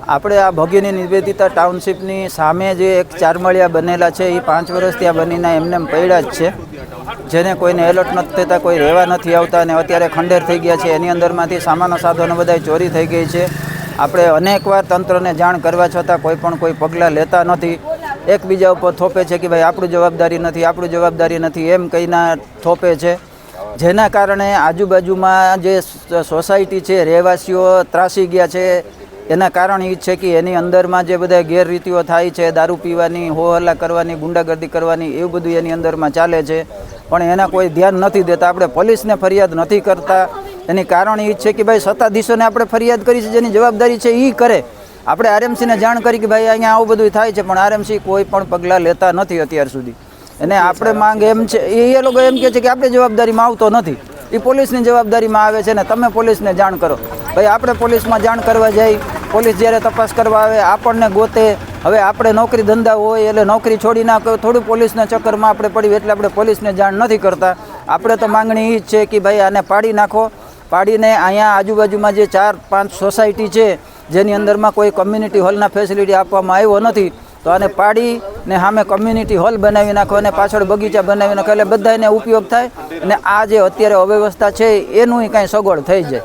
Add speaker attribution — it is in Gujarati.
Speaker 1: આપણે આ ભોગીની નિવેદિતા ટાઉનશીપની સામે જે એક ચારમાળિયા બનેલા છે એ 5 વર્ષ ત્યાં બનીને એમને પડ્યા જ છે, જેને કોઈને એલર્ટ નથી થતા, કોઈ રહેવા નથી આવતા અને અત્યારે ખંડેર થઈ ગયા છે. એની અંદરમાંથી સામાન સાધનો બધા ચોરી થઈ ગઈ છે. આપણે અનેકવાર તંત્રને જાણ કરવા છતાં કોઈ પગલાં લેતા નથી. એકબીજા ઉપર થોપે છે કે ભાઈ આપણું જવાબદારી નથી એમ કહીને થોપે છે, જેના કારણે આજુબાજુમાં જે સોસાયટી છે રહેવાસીઓ ત્રાસી ગયા છે. એના કારણ એ છે કે એની અંદરમાં જે બધા ગેરરીતિઓ થાય છે, દારૂ પીવાની, હો-હલ્લા કરવાની, ગુંડાગર્દી કરવાની, એવું બધું એની અંદરમાં ચાલે છે, પણ એના કોઈ ધ્યાન નથી દેતા. આપણે પોલીસને ફરિયાદ નથી કરતા. એની કારણ એ છે કે ભાઈ સત્તાધીશોને આપણે ફરિયાદ કરી છે, જેની જવાબદારી છે એ કરે. આપણે આરએમસીને જાણ કરી કે ભાઈ અહીંયા આવું બધું થાય છે, પણ આરએમસી કોઈ પણ પગલાં લેતા નથી અત્યાર સુધી. અને આપણે માંગ એમ છે, એ લોકો એમ કહે છે કે આપણે જવાબદારીમાં આવતો નથી, એ પોલીસની જવાબદારીમાં આવે છે ને તમે પોલીસને જાણ કરો. ભાઈ આપણે પોલીસમાં જાણ કરવા જઈ, પોલીસ જ્યારે તપાસ કરવા આવે આપણને ગોતે. હવે આપણે નોકરી ધંધા હોય એટલે નોકરી છોડી નાખો, થોડું પોલીસના ચક્કરમાં આપણે પડી એટલે આપણે પોલીસને જાણ નથી કરતા. આપણે તો માંગણી એ જ છે કે ભાઈ આને પાડી નાખો. પાડીને અહીંયા આજુબાજુમાં જે 4-5 સોસાયટી છે જેની અંદરમાં કોઈ કમ્યુનિટી હોલના ફેસિલિટી આપવામાં આવ્યો નથી, તો આને પાડીને સામે કમ્યુનિટી હોલ બનાવી નાખો અને પાછળ બગીચા બનાવી નાખો, એટલે બધાને ઉપયોગ થાય અને આ જે અત્યારે અવ્યવસ્થા છે એનું કાંઈ સગવડ થઈ જાય.